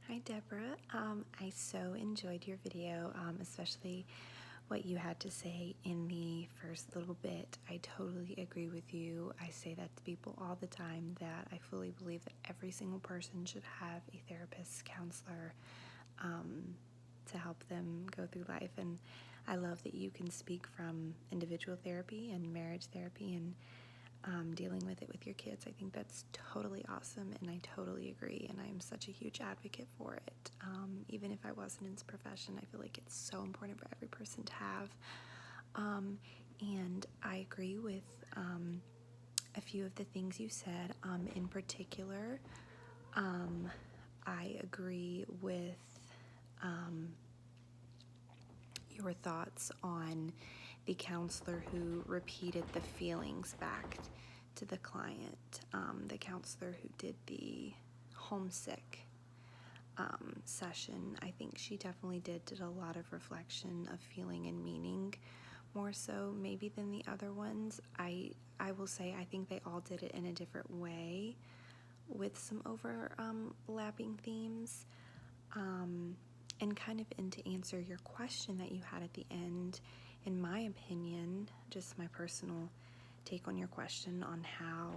Hi Deborah, I so enjoyed your video, especially what you had to say in the first little bit. I totally agree with you. I say that to people all the time, that I fully believe that every single person should have a therapist, counselor, to help them go through life. And I love that you can speak from individual therapy and marriage therapy and dealing with it with your kids. I think that's totally awesome, and I totally agree, and I'm such a huge advocate for it. Even if I wasn't in this profession, I feel like it's so important for every person to have. And I agree with a few of the things you said. In particular, I agree with your thoughts on the counselor who repeated the feelings back to the client, the counselor who did the homesick session. I think she definitely did a lot of reflection of feeling and meaning, more so maybe than the other ones. I will say I think they all did it in a different way with some overlapping themes. And kind of to answer your question that you had at the end, in my opinion, just my personal take on your question on how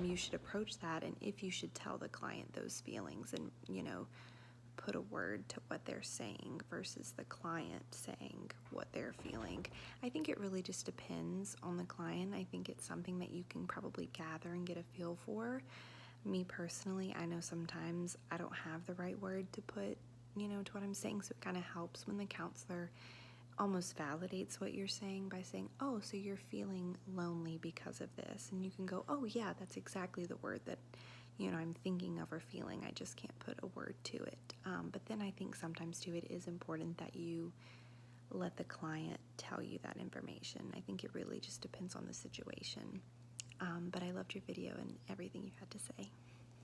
you should approach that, and if you should tell the client those feelings and, put a word to what they're saying versus the client saying what they're feeling. I think it really just depends on the client. I think it's something that you can probably gather and get a feel for. Me personally, I know sometimes I don't have the right word to put to what I'm saying, so it kind of helps when the counselor almost validates what you're saying by saying, oh, so you're feeling lonely because of this, and you can go, oh yeah, that's exactly the word that I'm thinking of or feeling. I just can't put a word to it. But then I think sometimes too it is important that you let the client tell you that information. I think it really just depends on the situation. But I loved your video and everything you had to say.